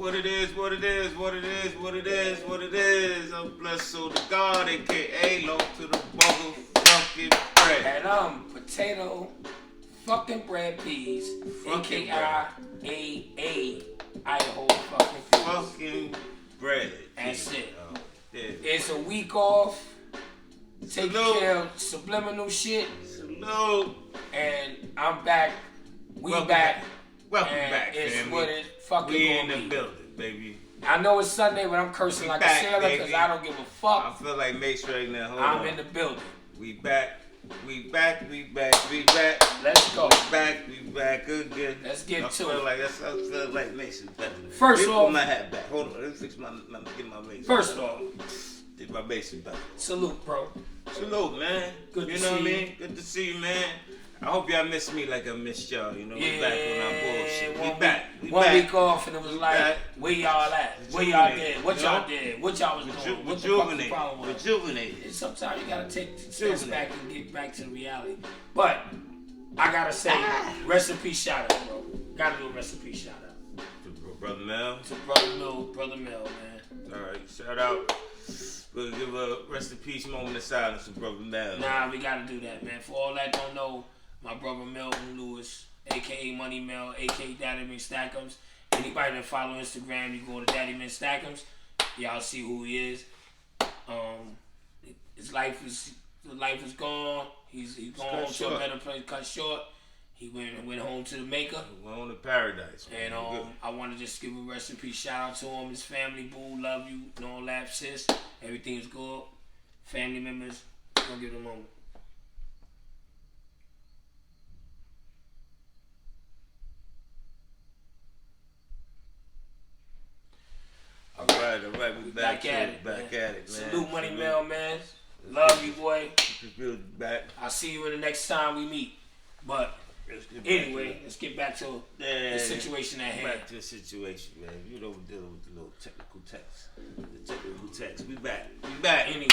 what it is, what it is, what it is, what it is, what it is. I'm blessed so to God, aka low to the bubble fucking bread. And potato fucking bread peas, Fucking aka Idaho fucking peas. Fucking bread. That's it. Oh, yeah. It's a week off. Taking Salute. care of subliminal shit. Salute. And I'm back. Welcome back. Welcome And back, it's family. what it fucking We gonna in the be. building, baby. I know it's Sunday, but I'm cursing We like back, a sailor because baby. I don't give a I fuck. feel like Mace right now. Hold I'm on. in the building. We back. We back. We back. We back. Let's go. We back. We back. Good. Let's get I to feel it. like I feel like Mace is better. First Let me off- put my hat back. Hold on. Let me fix get my Mace. First off, Get my Mace back. salute, bro. Salute, man. Good to you know what I see mean? Good to see you, man. I hope y'all miss me like I missed y'all. You know, we back on our bullshit. We back. We one back. week off, and it was like, back. where y'all at? Where y'all Rejuvenated, did? What you y'all know? did? What y'all was doing? What the fuck the Rejuvenated. problem was? Rejuvenated. And sometimes you gotta take steps Rejuvenated. back and get back to the reality. But I gotta say, recipe shout out, bro. Gotta do a recipe shout out Brother Mel. to Brother Mel, man. All right, shout out. We'll give a rest in peace moment of silence to Brother Mel. Nah, we gotta do that, man. For all that don't know, my brother Melvin Lewis, aka Money Mel, aka Daddy Man Stackums. Anybody that follow Instagram, you go to Daddy Man Stackums, y'all see who he is. His life is gone. He's gone home to a better place. Cut short. He went home to the Maker. We're on to paradise. Man. And I want to just give a rest in peace shout out to him, his family, boo, love you, and all that, sis. Everything's good. Family members, gonna give them a moment. All right, we back at at it, back man. at it, man. Salute Money Mel, man. Love you, boy. Just really back. I'll see you in the next time we meet. But Let's get back anyway, to let's get back to it. the situation at hand. Back to the situation, man. You know we're dealing with the little technical text. The technical text. We back. We back. Anyway,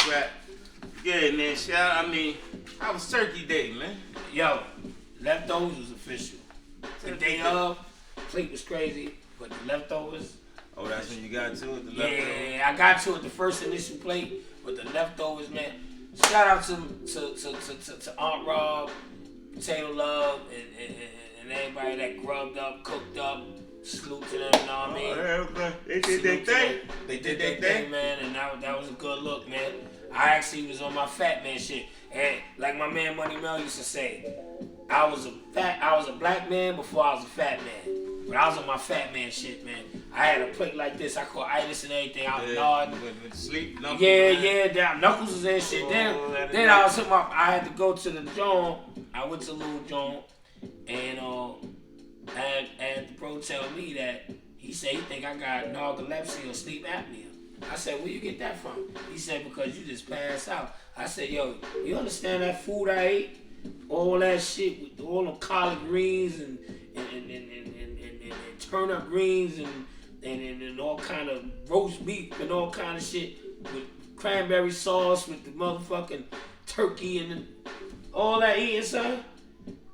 Back. Yeah, man. Shout. I mean, how was Turkey Day, man? yo, leftovers was official. The day of, plate was crazy, but the leftovers. Oh, that's when you got to it. The leftovers? Yeah, I got to it the first initial plate, but the leftovers, man. Shout out to Aunt Rob, Potato Love, and everybody that grubbed up, cooked up. Salute to them, you know what I mean? Okay. They did their Salute to thing. them. They did their thing, man, and that was a good look, man. I actually was on my fat man shit, and like my man Money Mel used to say, I was a black man before I was a fat man. But I was on my fat man shit, man. I had a plate like this. I caught itis and everything out in Nard. Went to sleep. Yeah, down Knuckles was in shit. Then that I was I had to go to the John. I went to Little John, and I had the bro tell me that he said he think I got narcolepsy or sleep apnea. I said, where you get that from? He said, because you just passed out. I said, yo, you understand that food I ate? All that shit with all them collard greens and turnip greens and all kind of roast beef and all kind of shit with cranberry sauce with the motherfucking turkey and all that eating, son.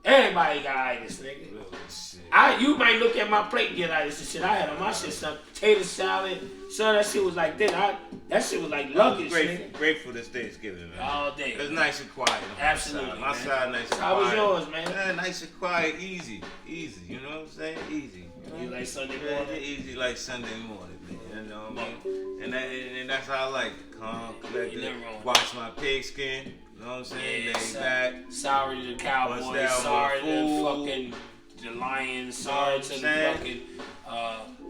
Everybody got itis, nigga. You might look at my plate and get itis and shit. I had on my shit, son. Potato salad, son. That shit was like that. That shit was like luggage, nigga. Grateful this Thanksgiving, man. All day. It was nice and quiet. Absolutely, My side nice and quiet. How was yours, man? Yeah, nice and quiet, easy. You know what I'm saying? Easy. You like Sunday Yeah, morning? easy like Sunday morning, man. You know what I mean? And that's how I like it. Calm, collected. nothing wrong with Watch my pigskin. You know what I'm saying? Yeah, Lay back. sorry to the Bust Cowboys. down Sorry with to food. fucking the Lions. Sorry what to I'm the saying? fucking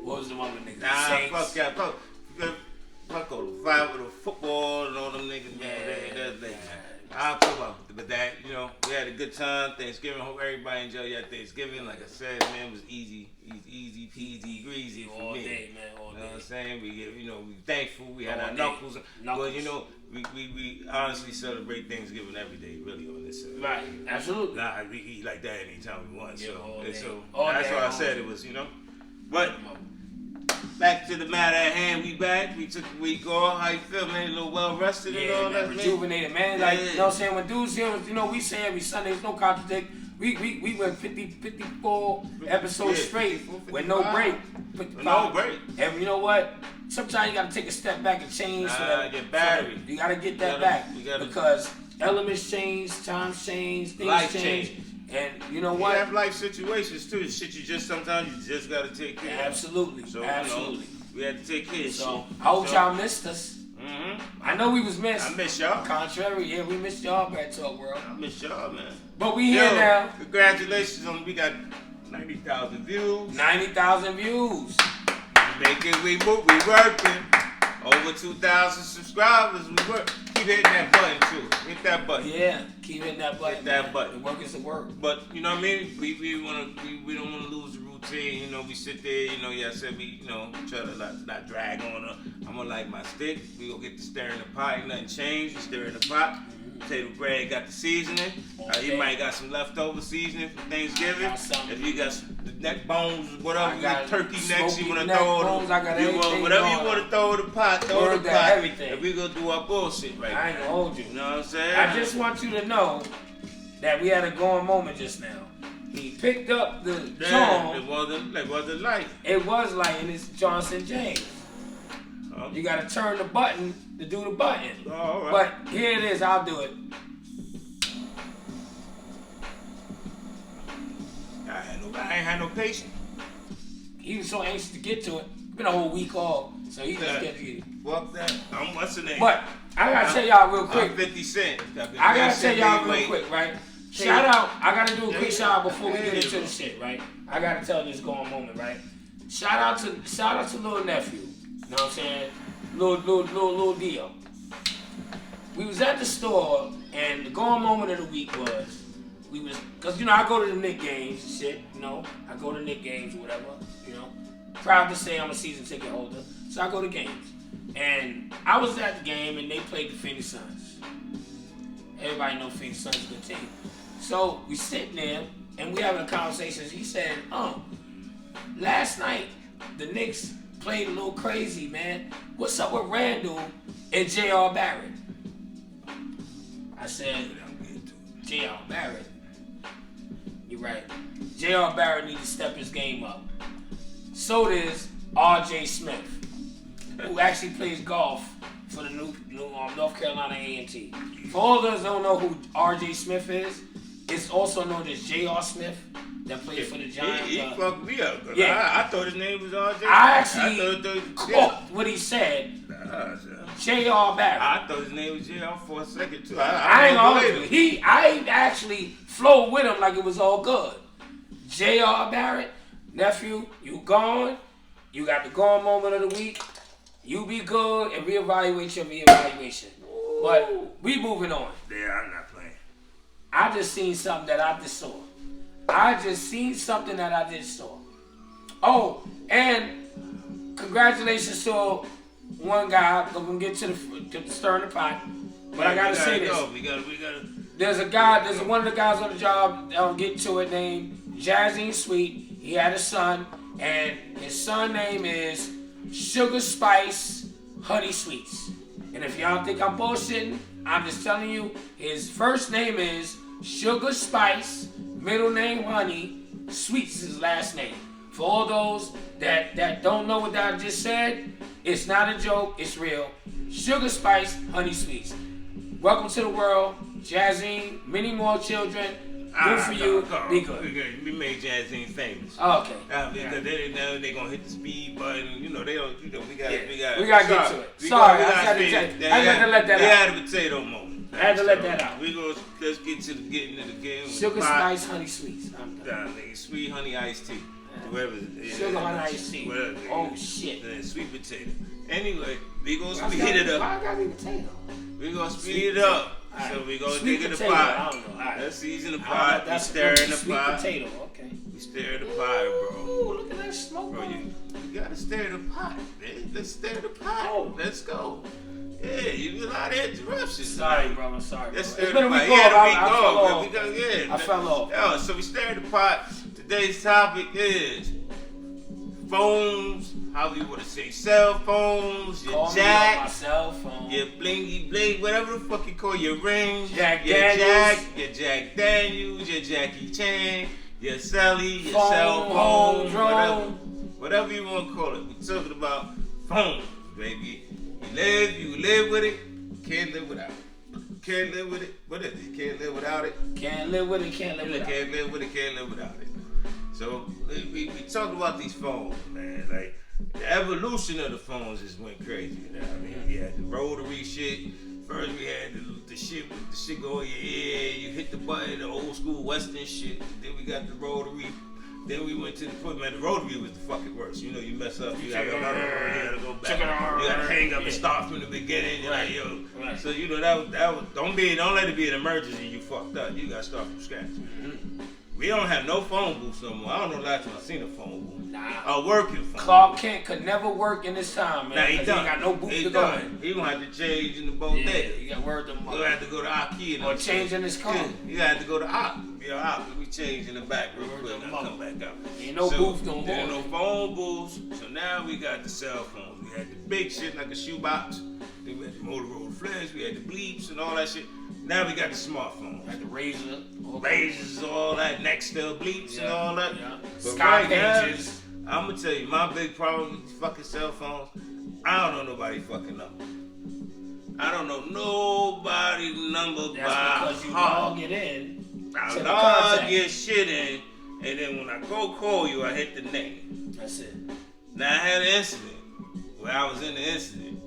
what was the one with niggas? Nah, Saints. fuck that. Fuck all the five with the football and all them niggas, man. Yeah. I'll talk about that, you know, we had a good time. Thanksgiving, hope everybody enjoyed your Thanksgiving. Like I said, man, it was easy peasy, greasy for All me. day, man, all You know what I'm day. saying? We thankful. We had All our day. knuckles. Knuckles. But, you know, we honestly celebrate Thanksgiving every day, really, on this side. Right, absolutely. Nah, we eat like that anytime we want. Yeah, all So, day. so All that's day, why I all said day. it was, you know. But back to the matter at hand, we back. We took a week off. How you feel, man? A little well rested and Yeah, all man, that, man? rejuvenated, man. Like, Yeah. you know what I'm saying? When dudes here, you know, we say every Sunday, it's no contradict. We went 54 episodes Yeah, straight 54, with no break. put the No pot. break. And you know what? Sometimes you gotta take a step back and change. Your battery. You gotta get that You back gotta- because elements change, times change, things Life change. change. And you know You what? have life situations too. Shit, sometimes you just gotta take care of. Absolutely, So, absolutely. we had to take care of So shit. I hope y'all missed us. Mm-hmm. I know we was missed. I miss y'all. Contrary, yeah, we missed y'all, Bad Talk World. I miss y'all, man. But we here now. Congratulations on we got 90,000 views. 90,000 views. We working. Over 2,000 subscribers. We work. Keep hitting that button too. Hit that button. Yeah, keep hitting that button. Hit that man. button. The work is the work. But you know what I mean? We don't want to lose the routine. You know, we sit there. You know, I said we try to not drag on her. I'm gonna like my stick. We gonna get to stir in the pot. Ain't nothing changed. We stir in the pot. Potato bread got the seasoning. You might got some leftover seasoning for Thanksgiving. Got If you got some neck bones, whatever, I got turkey necks you smoky want to neck throw bones, I got everything whatever you going want on. to throw in the pot, throw in Word the to pot. everything. And we gonna do our bullshit right I ain't now. gonna hold you. You know what I'm saying? I just want you to know that we had a going moment just now. He picked up the Damn, song. it wasn't light. It was like, and it's Johnson James. You gotta turn the button to do the button. Oh, all right. But here it is, I'll do it. I ain't had no patience. He was so anxious to get to it. Been a whole week off, so he just Yeah. get to get it. Fuck that. What's the name? But I gotta tell y'all real quick. I'm 50 Cent. I gotta tell y'all real quick, right? Shout out. I gotta do a quick Yeah. shout out before we get into Yeah. the shit, right? I gotta tell this going moment, right? Shout out to little nephew. You know what I'm saying? Little Dio. We was at the store and the going moment of the week was cause I go to the Knicks games and shit, I go to Knicks games or whatever, Proud to say I'm a season ticket holder, so I go to games. And I was at the game and they played the Phoenix Suns. Everybody know Phoenix Suns is a good team. So we sitting there and we having a conversation. He said, last night the Knicks played a little crazy, man. What's up with Randall and J.R. Barrett? I said, J.R. Barrett? You're right. J.R. Barrett needs to step his game up. So does R.J. Smith, who actually plays golf for the new North Carolina A&T. For all those who don't know who R.J. Smith is, it's also known as J.R. Smith that plays for the Giants. He fucked me up. Yeah. I thought his name was RJ. I actually caught what he said. J.R. Barrett. I thought his name was JR for a second too. I ain't gonna hold you. I actually flowed with him like it was all good. J.R. Barrett, nephew, you gone. You got the gone moment of the week. You be good and reevaluate your reevaluation. But we moving on. Yeah, I'm not playing. I just seen something that I just saw. Oh, and congratulations to one guy. I'm gonna get to the stir in the pot. But I gotta say this. We gotta. There's one of the guys on the job, I'll get to it, named Jazzy Sweet. He had a son, and his son name is Sugar Spice Honey Sweets. And if y'all think I'm bullshitting, I'm just telling you, his first name is Sugar Spice, middle name Honey, Sweets is his last name. For all those that don't know what I just said, it's not a joke, it's real. Sugar Spice Honey Sweets. Welcome to the world, Jazzy, many more children. Good for you. Be good. We made Jazzy famous. Oh, okay. Because they gonna hit the speed button. They don't. We got. We gotta get to it. Sorry, I had to let that out. We had a potato moment. I had to let that out. Let's get to getting into the game. Sugar Spice Honey Sweets. Sweet honey iced tea. Whatever. Sugar honey iced tea. Whatever. Oh shit. Sweet potato. Anyway, we gonna speed it up. Why I gotta be potato? We gonna speed it up. Right. So we gonna Sweet dig in the potato, pot. I don't know. All right. Let's season the pot. We stir in the sweet pot. potato. Okay. We stir the pot, bro. Ooh, look at that smoke. Bro, you gotta stir the pot, man. Let's stir the pot. Oh. Let's go. Yeah, you a lot of interruptions. Sorry, bro. I'm sorry. Let's Bro. stir It's the been a pot. week Yeah, off. the week I fell off. off. I fell off. Yeah, so we stir the pot. Today's topic is phones, how you want to say cell phones, your Call jack, me on my cell phone. your blingy bling, whatever the fuck you call your rings, Jack your Daniels. your Jack Daniels, your Jackie Chan, your celly, your Phone, cell home, phone, drone. whatever. whatever you want to call it. We're talking about phones, baby. You live with it. Can't live without it. Can't live with it. What is it? Can't live without it. Can't live with it. Can't live without it. Can't live with it. Can't live without it. So we talk about these phones, man. Like the evolution of the phones just went crazy. You know what I mean? We had the rotary shit. First we had the shit with the shit go in your ear. You hit the button, the old school Western shit. Then we got the rotary. Then we went to the man. The rotary was the fucking worst. You know, you mess up, you gotta go back. You gotta hang up and start from the beginning. You're like, yo. Right. So you know that was don't let it be an emergency. You fucked up. You gotta start from scratch. Mm-hmm. We don't have no phone booths no more. I don't know last time I seen a phone booth. Nah. A working phone. Clark Kent could never work in this time, man. Nah, he ain't got no booth to go in. He gonna have to change in the bodega. Yeah, you got word them up. He gonna have to go to Ikea. Or change in his car. You gotta have to go to Op. We change in the back real quick. I'll come back out. Ain't no booth no more. There ain't no phone booths. So now we got the cell phones. We had the big shit like a shoebox. Then we had the Motorola Flash. We had the bleeps and all that shit. Now we got the smartphones. Like the Razor. Razors, all that, Nextel bleeps and all that. Yeah. But Sky right pages. now, I'm gonna tell you, my big problem with these fucking cell phones, I don't know nobody fucking number. I don't know nobody number That's by because you heart. log it in. I to the log contact. your shit in, and then when I go call you, I hit the name. That's it. Now I had an incident where I was in the incident,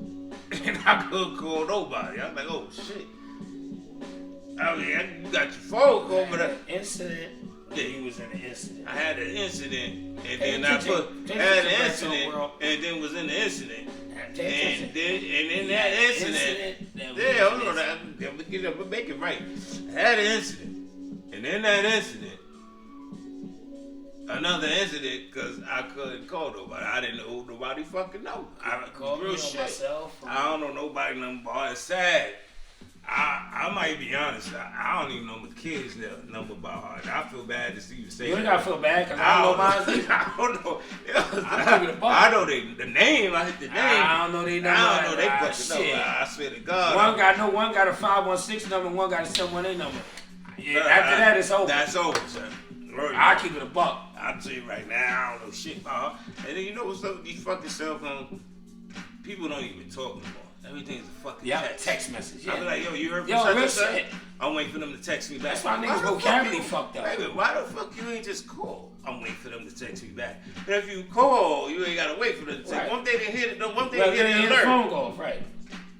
and I couldn't call nobody. I was like, oh shit. I mean, you got your phone call, but Incident. Yeah. He was in an incident. I had an incident, and Pay then I attention. Pay had attention, an incident, world. and then was in the incident, Pay and attention. in that incident, yeah, hold on, I'm make it right. I had an incident, and in that incident, another incident, because I couldn't call nobody. I didn't know nobody fucking know. I called real me on shit. myself. I don't know nobody number. It's sad. I might be honest. I don't even know my kids' number by heart. I feel bad to see you say You that. ain't gotta feel bad because I don't know mine either. I don't know. I give it a buck. I know the name. I hit the name. I don't know they number. I don't know they fucking shit. number. I swear to God. One got a 516 number, one got a 718 number. Yeah, after that, it's over. That's over, sir. I keep it a buck. I'll tell you right now, I don't know shit about her. And then you know what's up with these fucking cell phones? People don't even talk anymore. Everything's a fucking text message. I be like, yo, you heard from Yo, such real and such? shit. I'm waiting for them to text me back. That's why niggas' vocabulary fucked up. Baby, why the fuck you ain't just call? I'm waiting for them to text me back. And if you call, you ain't gotta wait for them to text. Right. One day they hit it, one day Well, they hit then an the alert. phone goes, right.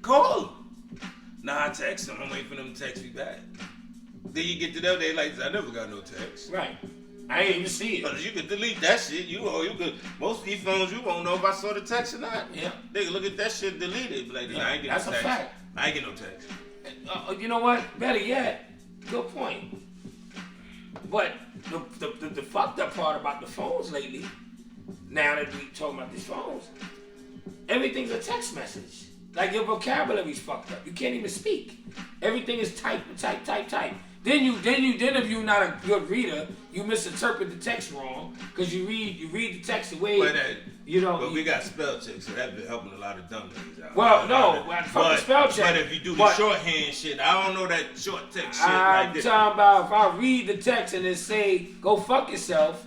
Call them. Nah, I text them. I'm waiting for them to text me back. Then you get to them, they like, I never got no text. Right. I ain't even see it. Because you could delete that shit. You could. Most of these phones, you won't know if I saw the text or not. Yeah. They can look at that shit, delete it. Be like, nah, I ain't get That's no a text. fact. I ain't get no text. You know what? Better yet, good point. But the fucked up part about the phones lately, now that we talking about these phones, everything's a text message. Like your vocabulary's fucked up. You can't even speak. Everything is type. Then if you're not a good reader, you misinterpret the text wrong because you read the text the way But we got spell checks, so that's been helping a lot of dumb niggas out. Well, no, fuck the spell check. But if you do the shorthand shit, I don't know that short text shit I'm like this. talking about if I read the text and it say go fuck yourself,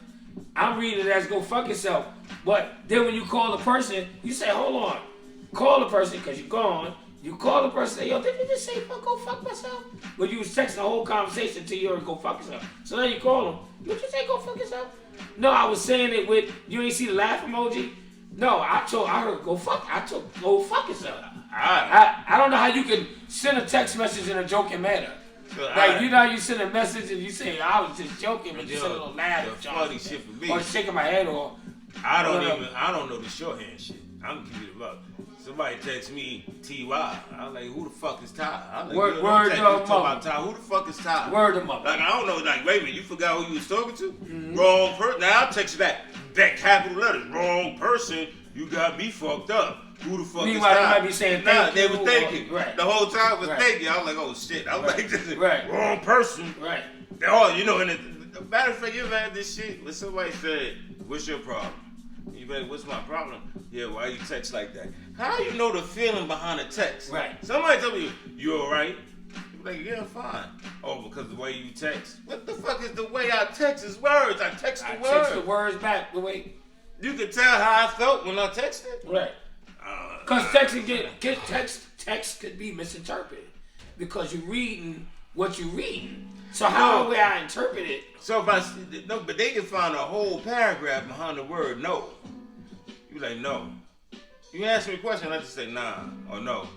I'm reading it as go fuck yourself. But then when you call the person, you say hold on, call the person because you're gone. You call the person, say, yo, did you just say go fuck myself? But you was texting the whole conversation till you heard go fuck yourself. So now you call them, did you say go fuck yourself? No, I was saying it with, you ain't see the laugh emoji? No, I heard go fuck yourself. I don't know how you can send a text message in a joking manner. Like, you know, you send a message and you say, I was just joking, but you send a little laugh. The funny shit for me. Or shaking my head or. I don't know the shorthand shit. I'm gonna give you the about. Somebody text me T.Y. I'm like, who the fuck is Ty? I'm like, Word text of me talking about Ty. Who the fuck is Ty? Word of mother. Like, I don't know. Like, wait a minute, you forgot who you was talking to? Wrong person. Now I'll text you back. That capital letters. Wrong person. You got me fucked up. Who the fuck Meanwhile, is Ty? they might be saying thank they you. was thinking. Right. The whole time was Right. thinking. I was like, oh shit. I was like, this is Right. wrong person. Right. Oh, you know, and the matter of fact, you ever had this shit when somebody said, what's your problem? You be like, what's my problem? Yeah, why you text like that? How you know the feeling behind a text? Right. Somebody tell me, you alright? You be like, yeah, I'm fine. Oh, because the way you text. What the fuck is the way I text is words? I text the words. Text the words back. Wait. You could tell how I felt when I texted. Right. Because text could be misinterpreted because you're reading what you're reading. So how would I interpret it? So if I no, but they can find a whole paragraph behind the word no. You like no. You ask me a question, I just say nah or no.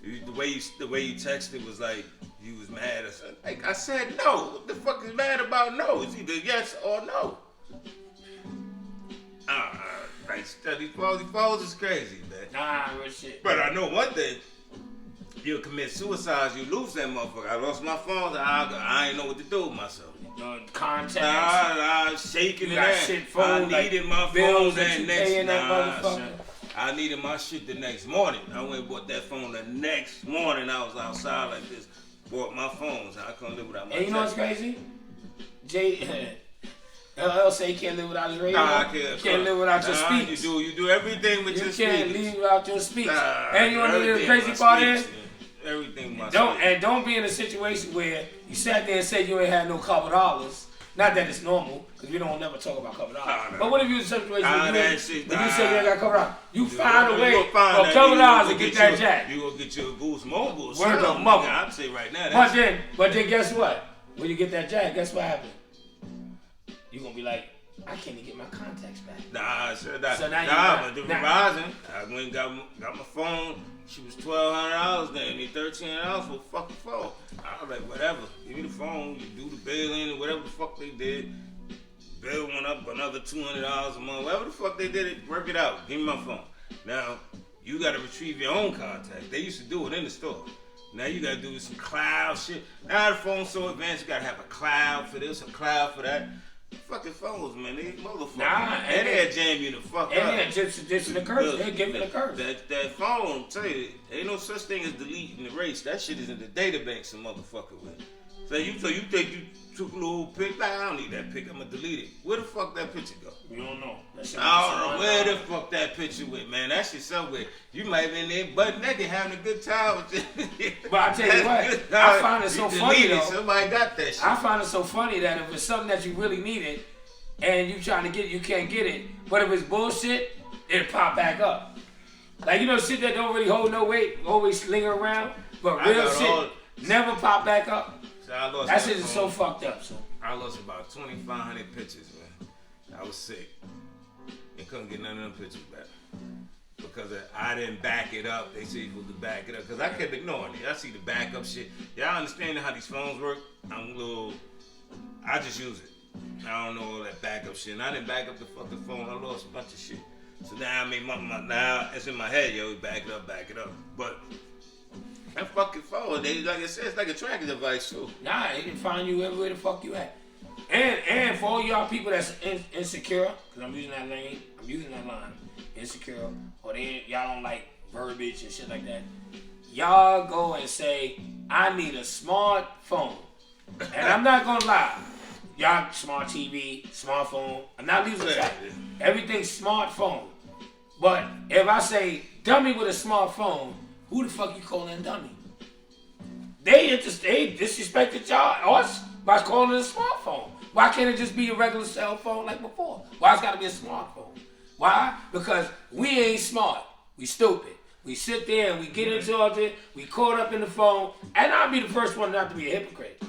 The way you texted was like you was mad or something. Like I said no. What the fuck is mad about no? It's either yes or no. Like these phones is crazy, man. Nah, real shit. But I know one thing. You'll commit suicide, you lose that motherfucker. I lost my phone, I ain't know what to do with myself. Contacts. Shaking you it got out. shit phone, I needed my bills phone that you next paying that motherfucker. I needed my shit the next morning. I went and bought that phone the next morning. I was outside like this, bought my phone. So I couldn't live without my phone. And you know what's crazy? LL say he can't live without his radio. I can't live without your speech. You do everything with your speech. You can't live without your speech. And you know what the crazy part is? Everything don't be in a situation where you sat there and said you ain't had no couple dollars. Not that it's normal, because we don't never talk about couple dollars. But what if you in a situation where you say you ain't got couple dollars? You find a way for a couple dollars to get that jack. You gonna get your Boost Mobile. Word of mother. I'd say right now. But then guess what? When you get that jack, guess what happens? You gonna be like, I can't even get my contacts back. But the Verizon, I went and got my phone. She was $1,200. They me $1,300 for a fucking phone. I was like, whatever. Give me the phone. You do the billing or whatever the fuck they did. Bill went up another $200 a month. Whatever the fuck they did, work it out. Give me my phone. Now you got to retrieve your own contacts. They used to do it in the store. Now you got to do some cloud shit. Now the phone's so advanced, you got to have a cloud for this, a cloud for that. Fucking phones, man. They motherfuckers. And they'll jam you the fuck up. And just the curse. They give you the curse. That phone, tell you, ain't no such thing as delete and erase. That shit is in the database, some motherfucker with. So you think you took a little pic? Like, I don't need that pic. I'm gonna delete it. Where the fuck that picture go? We don't know. I don't know where the fuck that picture went, man. That shit somewhere. You might be in there butt naked having a good time with it. But I tell you what, I find it so funny though. Somebody got that shit. I find it so funny that if it's something that you really needed and you trying to get it, you can't get it. But if it's bullshit, it'll pop back up. Like, you know, shit that don't really hold no weight, always linger around. But real shit never pop back up. So that shit is so fucked up. So I lost about 2,500 pictures, man. I was sick. And couldn't get none of them pictures back. Because I didn't back it up. They said you supposed to back it up. Because I kept ignoring it. I see the backup shit. Y'all understand how these phones work? I just use it. I don't know all that backup shit. And I didn't back up the fucking phone. I lost a bunch of shit. So now I mean, now it's in my head, yo, back it up. But that fucking phone, like I said, it's like a tracking device too. Nah, it can find you everywhere the fuck you at. And for all y'all people that's insecure, because I'm using that line, insecure, or y'all don't like verbiage and shit like that, y'all go and say, I need a smartphone. And I'm not gonna lie, y'all smart TV, smartphone, I'm not losing track. Everything's smartphone. But if I say dummy with a smartphone, who the fuck you calling dummy? They disrespected us by calling it a smartphone. Why can't it just be a regular cell phone like before? Why it's gotta be a smartphone? Why? Because we ain't smart. We stupid. We sit there and we get into all this, we caught up in the phone, and I'll be the first one not to be a hypocrite.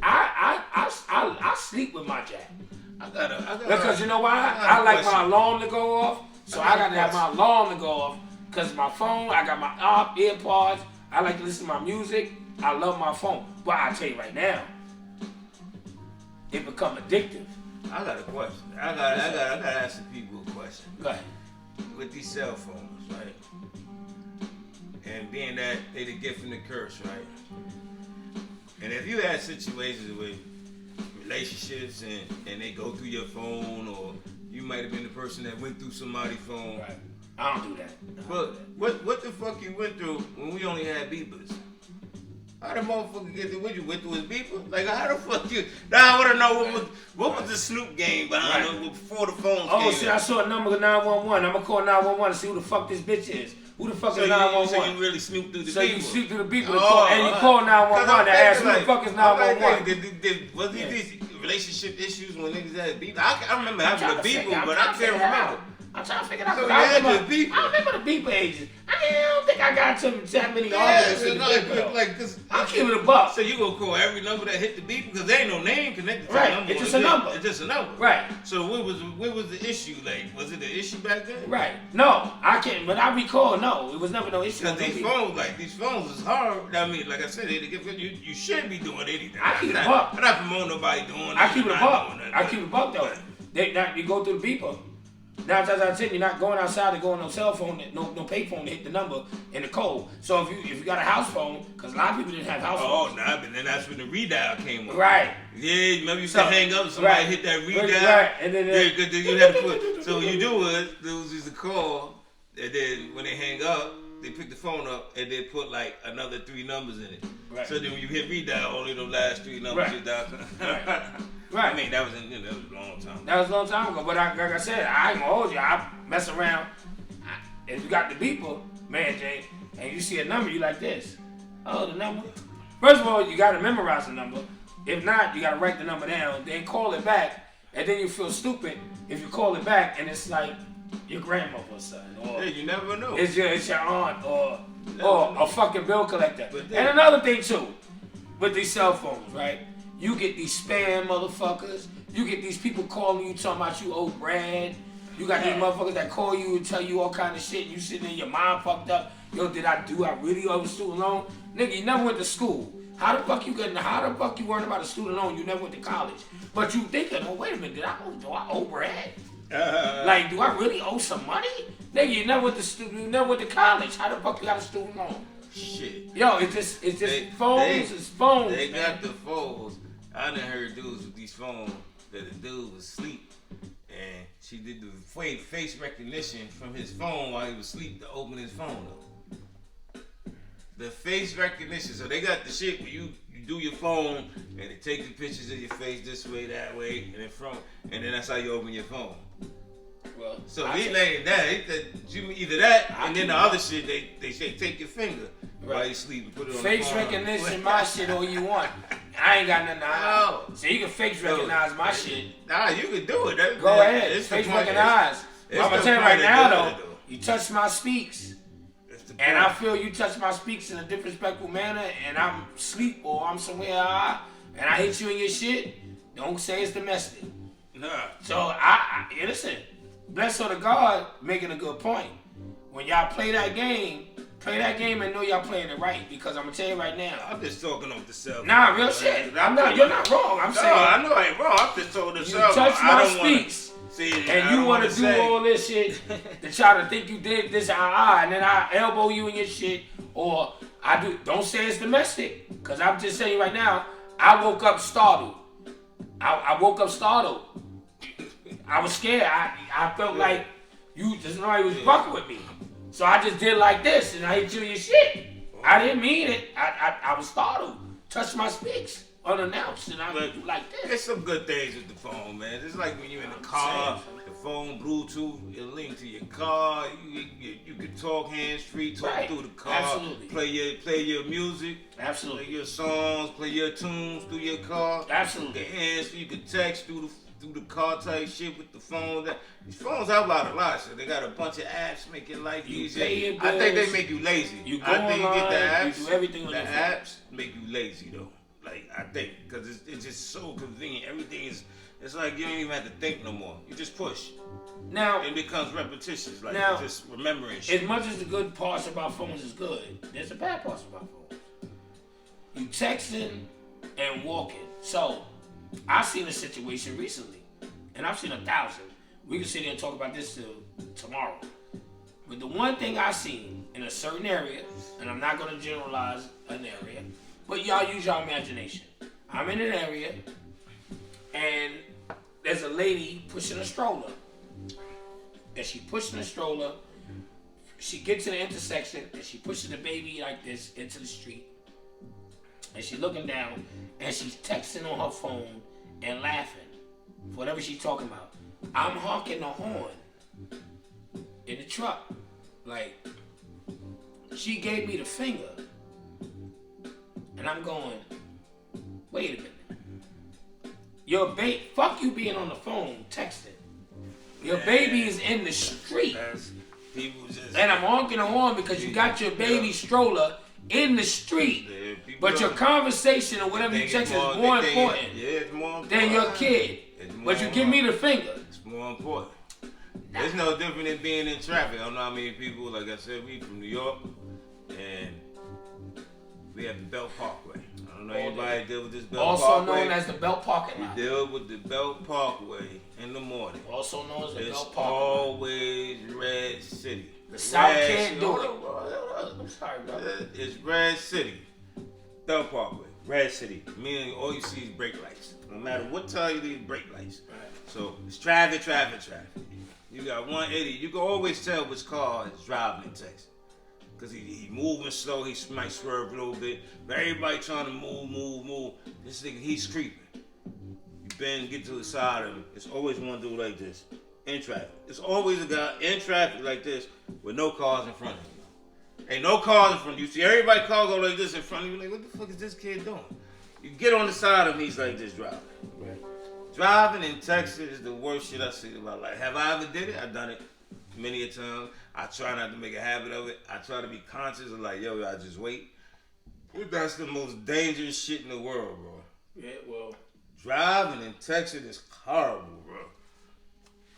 I sleep with my jack. Because you know why? I like my alarm to go off, so I gotta have my alarm to go off. Because my phone, I got my earpods, I like to listen to my music, I love my phone. But I tell you right now, it become addictive. I got a question. I gotta ask the people a question. Go ahead. With these cell phones, right? And being that they the gift and the curse, right? And if you had situations with relationships and they go through your phone, or you might have been the person that went through somebody's phone. Right. I don't do that. But what the fuck you went through when we only had beepers? How the motherfucker get through? What you went through his beeper? Like, how the fuck you? Now I want to know what was the Snoop game behind it before the phones came shit, I saw a number of 911. I'm going to call 911 to see who the fuck this bitch is. Who the fuck So is 911? So you really snoop through the So people. you snoop through the people and you call 911 to ask who the fuck is 911. Was these relationship issues when niggas had beef? I remember having a beef, but I can't remember. I'm trying to figure it out. So I I remember the beeper agents. I don't think I got that many arguments in the beeper. Like this. I'll keep it a buck. So you gonna call every number that hit the beep because there ain't no name connected to Right. the number. It's just a number. It's just a number. Right. So what was the issue? Like, was it the issue back then? Right. No, I can't. But I recall, no, it was never no issue. Because these phones is hard. I mean, like I said, you should be doing anything. I keep it a buck. I'm not promoting nobody doing it. I keep it a buck. I keep it a buck though. You go through the beeper. 9 times out of 10, you're not going outside to go on no cell phone, no pay phone to hit the number in the code. So if you got a house phone, because a lot of people didn't have house phones. Oh, nah, but then that's when the redial came up. Right. Yeah, remember you said hang up, somebody hit that redial. Right, and then because you had to put. So what you do was there was just a call, and then when they hang up, they pick the phone up and they put like another 3 numbers in it. Right. So then when you hit redial, only the last 3 numbers you dial. Right. I mean, that was a long time. That was a long time ago. But like I said, I ain't gonna hold you. I mess around. If you got the beeper, man, Jay, and you see a number, you like this. Oh, the number. First of all, you gotta memorize the number. If not, you gotta write the number down, then call it back, and then you feel stupid if you call it back and it's like your grandmother's son, or Yeah, you never know. it's your aunt, or a fucking bill collector. But then, And another thing too, with these cell phones, right? You get these spam motherfuckers. You get these people calling you talking about you owe Brad. You got these motherfuckers that call you and tell you all kind of shit. And you sitting there, your mind fucked up. Yo, I really owe a student loan? Nigga, you never went to school. How the fuck you worrying about a student loan? You never went to college. But you thinking, oh, wait a minute, do I owe Brad? Like, do I really owe some money? Nigga, you never went to college. How the fuck you got a student loan? Shit. Yo, it's just phones. It's phones. They got the phones. I done heard dudes with these phones that the dude was asleep and she did the face recognition from his phone while he was asleep to open his phone up. The face recognition. So they got the shit where you do your phone and they take the pictures of your face this way, that way, and then that's how you open your phone. Well, so he laying that. Either that, and then the other shit, they say take your finger while you sleep and put it on face the phone. recognition, my shit, all you want. I ain't got nothing to hide. So you can face recognize my shit. Nah, you can do it. Go ahead. Face recognize. I'm gonna tell you right now though, you touch my speaks, and I feel you touch my speaks in a disrespectful manner, and I'm asleep or I'm somewhere, and I hit you in your shit. Don't say it's domestic. Nah. So I listen. Bless her to God, making a good point. When y'all play that game and know y'all playing it right. Because I'm gonna tell you right now. I'm just talking off the cell. Nah, real shit. You're not wrong. I'm saying. I know I ain't wrong. I'm just talking the cell. You touch my speaks. And you want to do all this shit to try to think you did this, and then I elbow you in your shit, or I do. Don't say it's domestic, because I'm just saying right now. I woke up startled. I woke up startled. I was scared. I felt like somebody was fucking with me. So I just did like this, and I hit you in your shit. I didn't mean it. I was startled. Touched my speaks unannounced, and I do like this. There's some good things with the phone, man. It's like when you're in the car, the phone, Bluetooth, it linked to your car. You can talk hands-free, talk through the car. Absolutely. Play your music. Absolutely. Play your songs, play your tunes through your car. Absolutely. Get hands-free. You can text through the car type shit with the phone. These phones help out a lot. So they got a bunch of apps make your life easier. I think they make you lazy. You go I think online, you get the apps. you do everything on the your phone. apps make you lazy though. Like I think because it's just so convenient. Everything is. It's like you don't even have to think no more. You just push. Now it becomes repetitious. Like now, just remembering shit. As much as the good parts about phones is good, there's the bad parts about phones. You texting and walking. So I've seen a situation recently, and I've seen 1,000. We can sit here and talk about this till tomorrow. But the one thing I've seen in a certain area, and I'm not going to generalize an area, but y'all use your imagination. I'm in an area, and there's a lady pushing a stroller. And she pushing a stroller. She gets to the intersection, and she pushes the baby like this into the street. And she's looking down, and she's texting on her phone and laughing for whatever she's talking about. I'm honking the horn in the truck, like, She gave me the finger. And I'm going, wait a minute. Your baby, fuck you being on the phone texting. Your baby is in the street. And I'm honking the horn because you got your baby stroller in the street. But your conversation or whatever you text is more important than your kid. But you give me the finger. It's more important. It's no different than being in traffic. I don't know how many people, like I said, we from New York, and we have the Belt Parkway. I don't know anybody deal with this Belt Parkway. Also known as the Belt Parking Lot. We deal with the Belt Parkway in the morning. Also known as the Belt Parking It's always Red City. The South can't do it. I'm sorry, brother. It's Red City. Belt Parkway. Red City. Meaning all you see is brake lights. No matter what time you leave, brake lights. So it's traffic. You got 180. You can always tell which car is driving in Texas. Because he moving slow, he might swerve a little bit. But everybody trying to move. This nigga, he's creeping. You bend, get to the side of him. It's always one dude like this. In traffic. It's always a guy in traffic like this with no cars in front of him. Ain't no cars in front of you. See everybody cars go like this in front of you. Like, what the fuck is this kid doing? You get on the side of him, he's like this driving. Right? Driving in Texas is the worst shit I see in my life. Have I ever did it? I've done it many a time. I try not to make a habit of it. I try to be conscious of like, yo, I just wait. That's the most dangerous shit in the world, bro. Yeah, well. Driving in Texas is horrible, bro.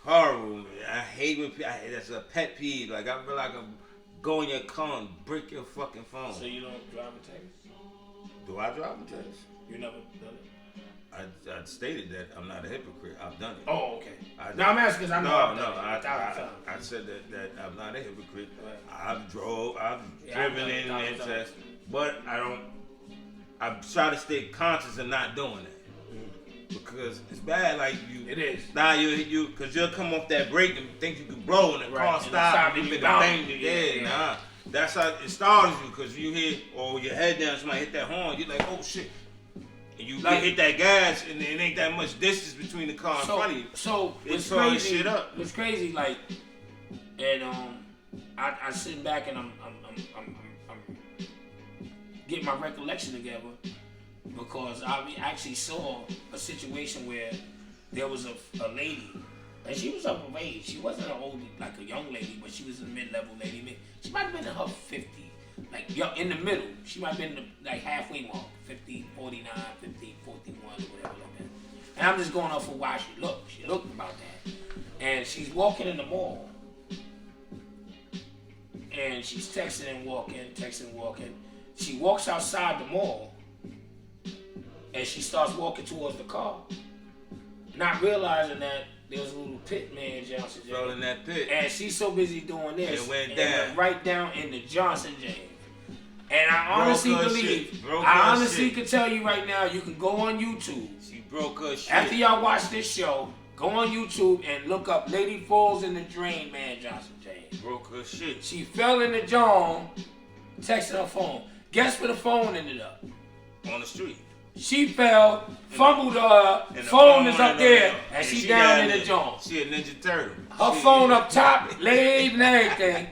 Horrible, man. I hate when people, that's a pet peeve. Like, I feel like I'm go in your car and break your fucking phone. So you don't drive in Texas? Do I drive in Texas? You never done it? I stated that I'm not a hypocrite. I've done it. Oh, okay. Now I'm asking because I know I've done it. I said that I'm not a hypocrite. Right. I've driven in Texas, but I try to stay conscious of not doing that. Because it's bad, like you. It is. Now because you'll come off that brake and think you can blow and the car stop and you make a bang. Nah. That's how it startles you because you hear, or your head down, somebody hit that horn, you're like, oh shit. And you hit that gas and it ain't that much distance between the car in front of you. So it's crazy. Shit up. It's crazy, like, and I sitting back and I'm getting my recollection together. Because I actually saw a situation where there was a lady, and she was of age. She wasn't an old, like a young lady, but she was a mid-level lady. She might have been in her 50s, like in the middle. She might have been like halfway mark, 50, 49, 50, 41, or whatever like that. And I'm just going off of why she looked. She looked about that. And she's walking in the mall. And she's texting and walking. She walks outside the mall. And she starts walking towards the car, not realizing that there was a little pit man Johnson James. Fell in that pit. And she's so busy doing this. It went down. Right down in the Johnson James. And I honestly believe, I honestly can tell you right now, you can go on YouTube. She broke her shit. After y'all watch this show, go on YouTube and look up Lady Falls in the Drain Man Johnson James. Broke her shit. She fell in the John, texting her phone. Guess where the phone ended up? On the street. She fell, fumbled her, phone is up there, and she down in the joint. She a Ninja Turtle. Her phone up top, laid and everything.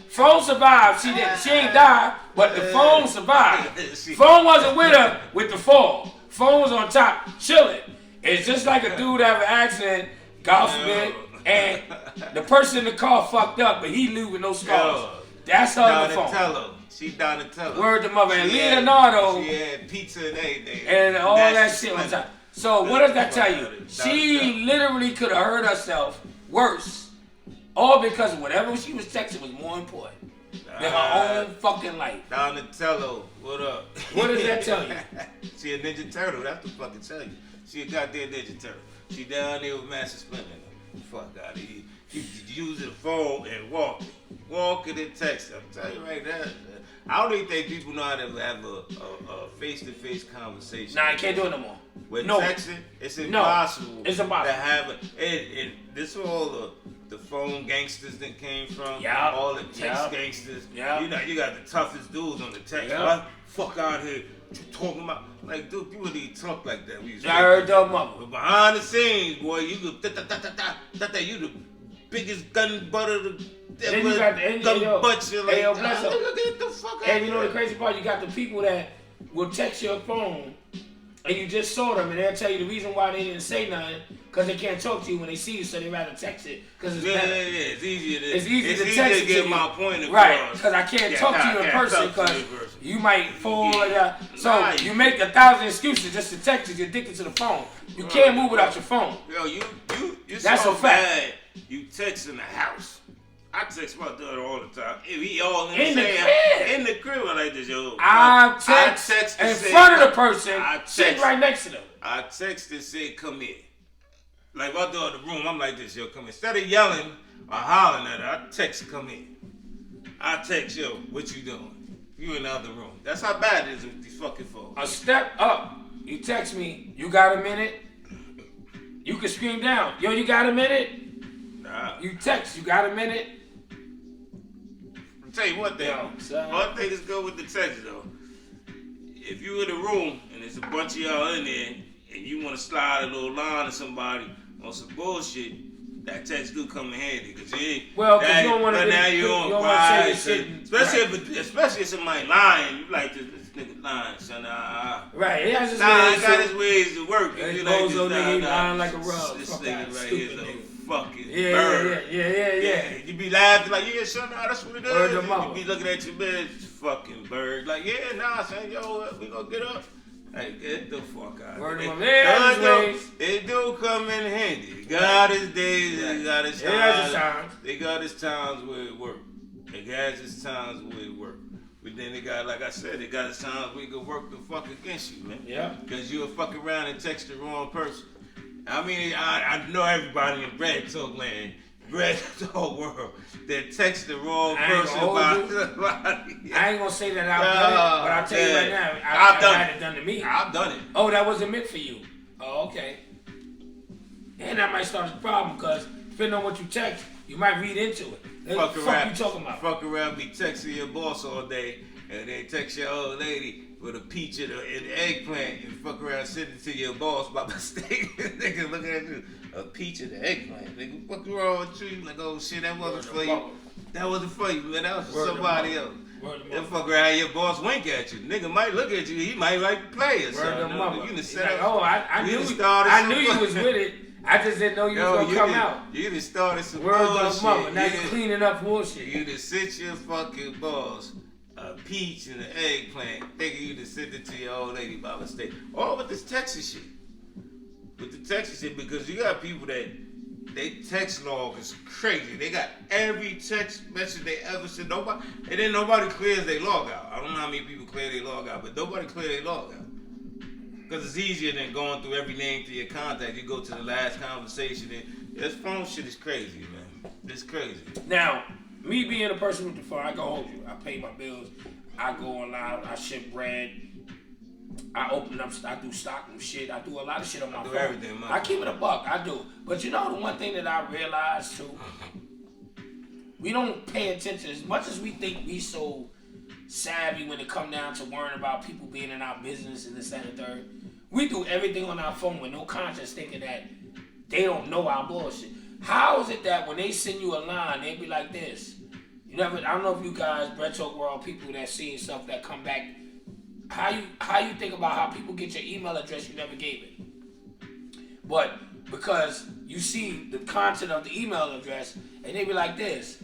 Phone survived. She ain't died, but the phone survived. Phone wasn't with her with the fall. Phone was on top, chilling. It's just like a dude have an accident, God forbid, and the person in the car fucked up, but he leaving no scars. That's her on the phone. She Donatello. Word to mother. And Leonardo. She had pizza and everything. And all that shit on top. So what does that tell you? She literally could have hurt herself worse. All because whatever she was texting was more important than her own fucking life. Donatello, what up? What does that tell you? She a Ninja Turtle. That's the fucking tell you. She a goddamn Ninja Turtle. She down there with Master Splinter. Fuck out of here. She using the phone and walking and texting. I'm telling you right now. I don't even think people know how to have a face-to-face conversation. Nah, I can't do it no more. With texting, it's impossible. It's impossible. To have it. This all the phone gangsters that came from. Yeah. All the text gangsters. Yeah. You got the toughest dudes on the text. Yeah. What? Fuck out here. What you talking about? Like, dude, you wouldn't even talk like that. I heard that mother. But behind the scenes, boy, you could you the biggest gun butt of the Then you got the gun butts. You're like, bless up. get the fuck out. And you know the crazy part, you got the people that will text your phone and you just saw them and they'll tell you the reason why they didn't say nothing because they can't talk to you when they see you, so they rather text it because it's better. Yeah. It's easier to text it get to my you. point across. Right, because I can't talk to you in person because you might fall or that. So you make 1,000 excuses just to text it. You're addicted to the phone. You can't move without your phone. Yo, you That's so a fact. bad. You text in the house. I text my daughter all the time. If he all In the crib. In the crib, I like this, yo. I text in front of the person, sitting right next to them. I text and say, come here. Like, if I go in the room, I'm like this, yo, come here. Instead of yelling or hollering at her, I text, come here. I text, yo, what you doing? You in the other room. That's how bad it is with these fucking phones. A step up. You text me, you got a minute? You can scream down, yo, you got a minute? Nah. You text, you got a minute? I'll tell you one thing. One thing is good with the text, though. If you in a room and there's a bunch of y'all in there and you want to slide a little line to somebody on some bullshit, that text do come in handy. Cause you don't want to. Now you on quiet, especially if somebody lying. You like this nigga lying, son. Right, he has his ways. Got his ways to work. You like this lying like a rug. This nigga right here is a fucking bird. Yeah. You be laughing like, yeah, son, that's what it is. You be looking at your bitch, fucking bird. Like, yeah, nah, son, yo, we gonna get up. Hey, get the fuck out. It do come in handy. God is days and God is times. They got his times where it work. They got his times where it work. But then they got, like I said, they got his times where it can work the fuck against you, man. Yeah. Because you'll fuck around and text the wrong person. I mean, I know everybody in Red Talk Land, Red Talk World, that text the wrong person about somebody. I ain't gonna say that I've done it, but I'll tell you right now, I've had it done to me. I've done it. Oh, that wasn't meant for you. Oh, okay. And that might start a problem because depending on what you text, you might read into it. What the fuck you talking about? Fuck around, be texting your boss all day, and they text your old lady with a peach and an eggplant, and fuck around send it to your boss by mistake. Nigga looking at you, a peach and an eggplant. Nigga, what's wrong with you? Like, oh shit, that wasn't for you. That wasn't for you, man. That was for somebody else. Then fuck around, your boss wink at you. Nigga might look at you. He might like to play or something. You set up. Oh, I knew you was with it. I just didn't know you was gonna come out. You done started some bullshit. Mama. Now you cleaning up bullshit. You done sent your fucking boss a peach and an eggplant, thinking you done sent it to your old lady by mistake. All with this Texas shit. With the Texas shit, because you got people that they text log is crazy. They got every text message they ever sent. Nobody, and then nobody clears their log out. I don't know how many people clear their log out, but nobody clear their log out. Because it's easier than going through every name through your contact. You go to the last conversation. And this phone shit is crazy, man. It's crazy. Now, me being a person with the phone, I can hold you. I pay my bills. I go online. I ship bread. I open up. I do stock and shit. I do a lot of shit on my phone. Everything, man. I keep it a buck. I do. But you know the one thing that I realized too, we don't pay attention as much as we think we so savvy when it come down to worrying about people being in our business and this and the third. We do everything on our phone with no conscience, thinking that they don't know our bullshit. How is it that when they send you a line, they be like this? You never. I don't know if you guys, Red Talk World, people that see stuff that come back. How you think about how people get your email address? You never gave it, but because you see the content of the email address, and they be like this.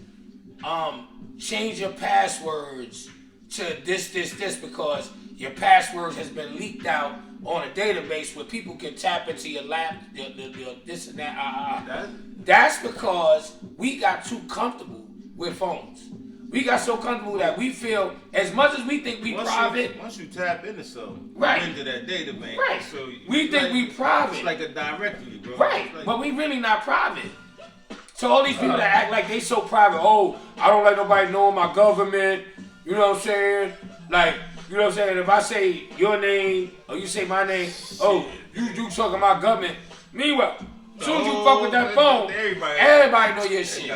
Change your passwords to this because your password has been leaked out on a database where people can tap into your lap, your this and that. That's because we got too comfortable with phones. We got so comfortable that we feel, as much as we think we private. Once you tap into something, right, into that database, right. So we think we private. It's like a directory, bro. Right, but we really not private. So all these people that act like they so private, oh, I don't let nobody know my government, you know what I'm saying? Like, you know what I'm saying? If I say your name or you say my name, oh, you talking about government. Meanwhile, As soon as you fuck with that phone, everybody know your shit.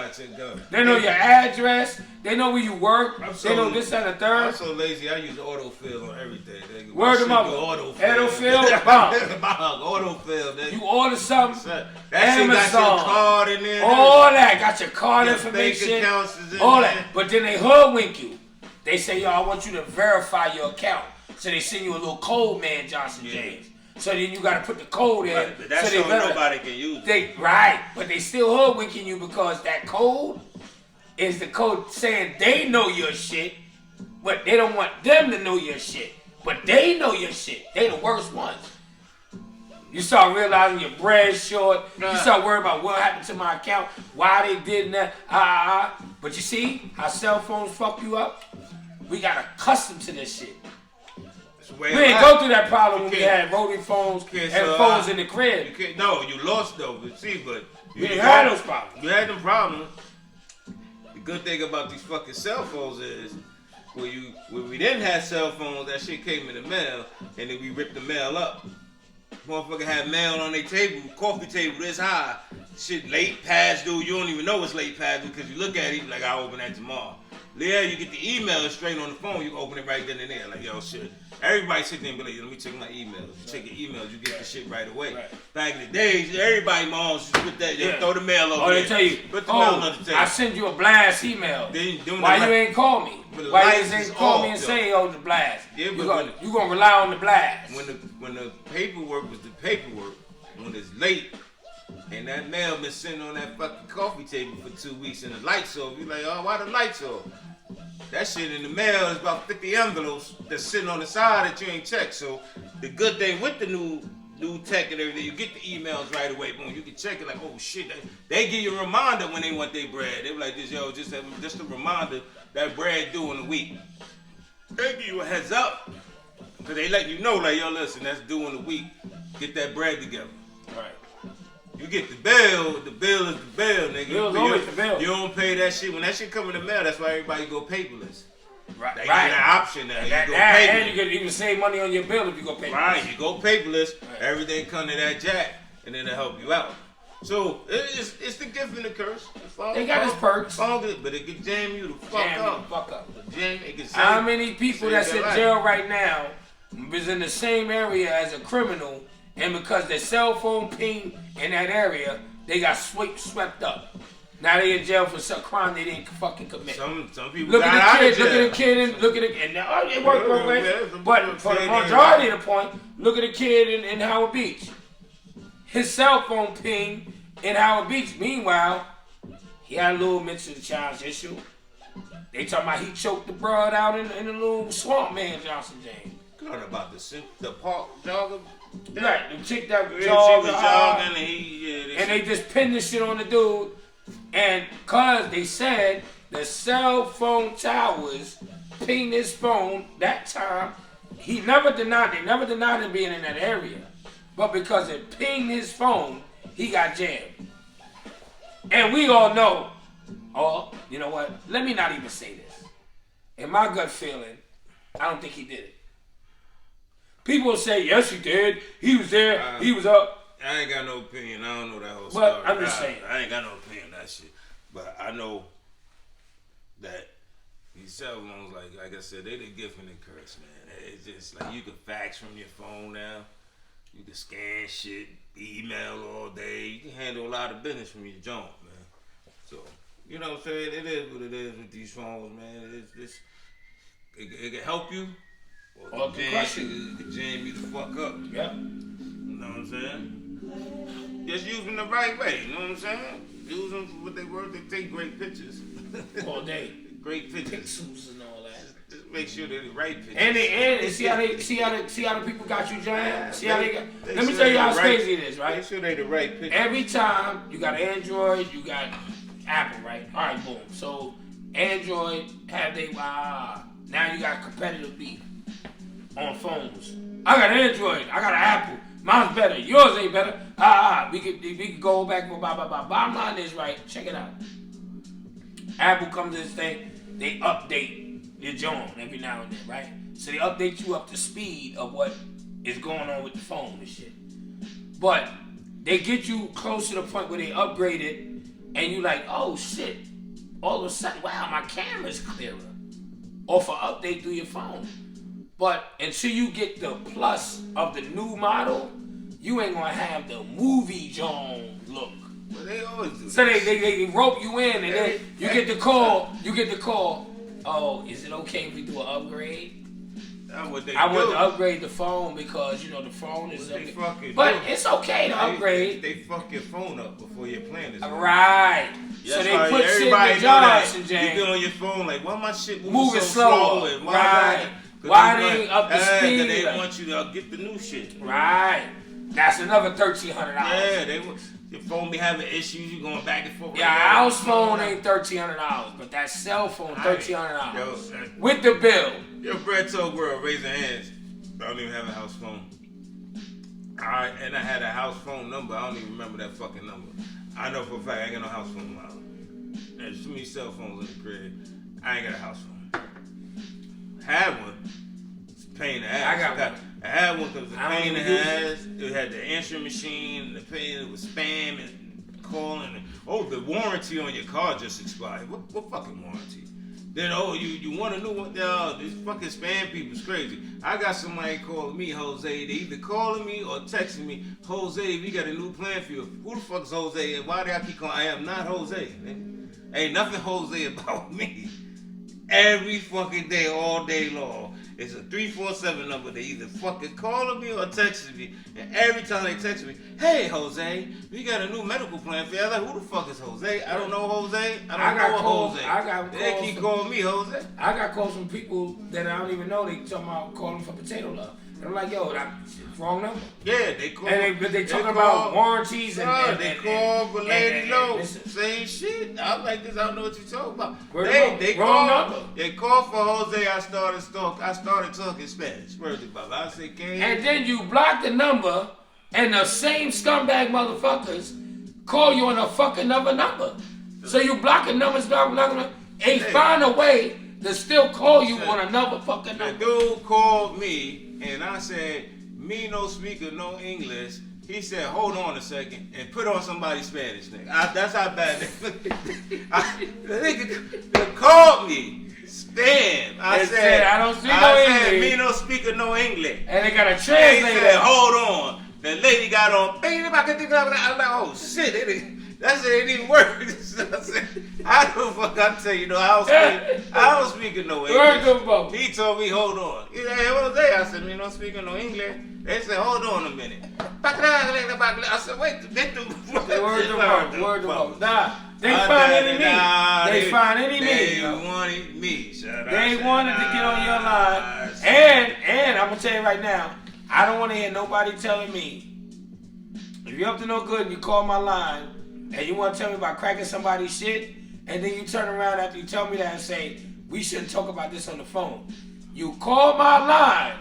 They know your address. They know where you work. They know this and the third. I'm so lazy. I use autofill on everything. Word them up. Autofill, bomb. Autofill. Nigga. You order something. That shit got your card in there. All that. Got your card information. All that. But then they hoodwink you. They say, yo, I want you to verify your account. So they send you a little code, man, Johnson James. So then you got to put the code in. Right, but that's so nobody can use it. Right. But they still hoodwinking you because that code is the code saying they know your shit, but they don't want them to know your shit. But they know your shit. They the worst ones. You start realizing your bread's short. Nah. You start worrying about what happened to my account, why they did that. But you see how cell phones fuck you up? We got accustomed to this shit. We didn't go through that problem when we had rotary phones and phones in the crib. No, you lost though. But you didn't have those problems. You had them problems. The good thing about these fucking cell phones is when we didn't have cell phones, that shit came in the mail, and then we ripped the mail up. Motherfucker had mail on their table, coffee table this high. Shit late past due. You don't even know it's late past due because you look at it, you like, I'll open that tomorrow. Yeah, you get the email straight on the phone. You can open it right then and there. Like, yo, shit. Everybody sit there and be like, let me check my emails. You check your emails, you get the shit right away. Right. Back in the days, everybody moms just put that, throw the mail over there. They tell you, put the mail on the table. I send you a blast email. Why you ain't call me? Why you ain't call me and say, oh, the blast? Yeah, you gonna rely on the blast. When the paperwork was the paperwork, when it's late, and that mail been sitting on that fucking coffee table for 2 weeks and the lights off, you like, oh, why the lights off? That shit in the mail is about 50 envelopes that's sitting on the side that you ain't checked. So the good thing with the new tech and everything, you get the emails right away. Boom, you can check it like, oh shit. They give you a reminder when they want their bread. They be like this, yo, just a reminder that bread due in a week. They give you a heads up. Because they let you know, like, yo, listen, that's due in a week. Get that bread together. Right. You get the bill is the bill, nigga. Bill's always the bill. You don't pay that shit. When that shit come in the mail, that's why everybody go paperless. Right. They got that option now. And you can even save money on your bill if you go paperless. Right, you go paperless, everything come to that jack, and then it'll help you out. So, it's the gift and the curse. They got its perks. But it can jam you the fuck up. How many people that's in jail right now is in the same area as a criminal, and because their cell phone ping in that area, they got swept up. Now they in jail for some crime they didn't fucking commit. Some people got out of jail. Look at the kid, and now it worked both ways. But for the majority of the point, look at the kid in Howard Beach. His cell phone ping in Howard Beach. Meanwhile, he had a little mental child's issue. They talking about he choked the broad out in a little swamp, man, Johnson James. Talking about the park jogger. Right, the chick that jogging, and they just pinned this shit on the dude, and cause they said the cell phone towers pinged his phone that time, they never denied him being in that area, but because it pinged his phone, he got jammed. And we all know, you know what? Let me not even say this. In my gut feeling, I don't think he did it. People say, yes, he did. He was there. He was up. I ain't got no opinion. I don't know that whole story. But I'm just saying. I ain't got no opinion on that shit. But I know that these cell phones, like I said, they the gift and the curse, man. It's just like you can fax from your phone now. You can scan shit, email all day. You can handle a lot of business from your junk, man. So, you know what I'm saying? It is what it is with these phones, man. It can help you. Or it can jam you the fuck up. Yeah. You know what I'm saying? Just use them the right way. You know what I'm saying? Use them for what they were. They take great pictures. All day. Great pictures. Pixels and all that. Just make sure they're the right pictures. And see how the people got you jammed? See how they got. Let me tell you how crazy it is, right? Make sure they're the right pictures. Every time you got Android, you got Apple, right? All right, boom. So Android have they now you got competitive beef on phones. I got Android. I got an Apple. Mine's better. Yours ain't better. We could go back and blah blah blah. Bottom line is right. Check it out. Apple comes to this thing. They update your joint every now and then, right? So they update you up to speed of what is going on with the phone and shit. But they get you close to the point where they upgrade it, and you like, oh shit. All of a sudden, wow, my camera's clearer. Or for update through your phone. But until you get the plus of the new model, you ain't gonna have the movie John look. Well, they always do. So they rope you in, and then you get the call. Oh, is it okay if we do an upgrade? That's what they I want do. to upgrade the phone because the phone is. What they fucking But do. it's okay to upgrade. They fuck your phone up before your plan is over. Right. So That's they why put shit in everybody the know that. Johnson, You James. get on your phone like, why my shit Moving so slower. slow? And Right. Cause Why they they ain't want- up to speed? Cause they want you to get the new shit. Right. That's another $1,300. Yeah, your phone be having issues. You going back and forth. Yeah, our house phone ain't $1,300, but that cell phone $1,300 Yo, with the bill. Your Brad Talk World, raise your hands. I don't even have a house phone. And I had a house phone number. I don't even remember that fucking number. I know for a fact I ain't got no house phone in my house. There's too many cell phones in the crib. I ain't got a house phone. Had one. It's a pain in the ass. I got one. I had one because it was a I don't pain in even the use ass. It had the answering machine. The pain, it was spam and calling. Oh, the warranty on your car just expired. What fucking warranty? Then, you want a new one? Yo, these fucking spam people's crazy. I got somebody calling me, Jose. They either calling me or texting me, Jose, we got a new plan for you. Who the fuck is Jose? And why do I keep calling? I am not Jose. Ain't nothing Jose about me. Every fucking day, all day long. It's a 347 number. They either fucking calling me or texting me. And every time they text me, hey, Jose, we got a new medical plan for you. I'm like, who the fuck is Jose? I don't know Jose. I don't know Jose. They keep calling me Jose. I got calls from people that I don't even know. They talking about calling for potato love. And I'm like, yo, that's wrong number. Yeah, they call. And they talking about warranties and they call for Lady Low. listen. Same shit. I'm like this. I don't know what you talking about. Wrong call. number. They call for Jose. I started talking Spanish. Word to Bob. I said, And then you block the number, and the same scumbag motherfuckers call you on a fucking other number. So you blocking numbers, and they find a way to still call you on another fucking the number. dude called me, and I said, me no speaker, no English. He said, hold on a second, and put on somebody's Spanish thing. That's how bad the nigga called me. Spam. I said, I don't speak no English. Me no speaker, no English. And they got a He translator. said, hold on. The lady got on. I'm like, oh shit. That shit ain't even work. I said, I don't fuck. I tell you, I don't speak no English. He told me, hold on. He said, hey, what was that? I said, me no speaking no English. They said, hold on a minute. I said, wait, Word to mouth. Nah, they find any me. They find any me. They wanted me. They wanted to get on your line. And I'm gonna tell you right now, I don't want to hear nobody telling me, if you're up to no good and you call my line and you want to tell me about cracking somebody's shit, and then you turn around after you tell me that and say, we shouldn't talk about this on the phone. You call my line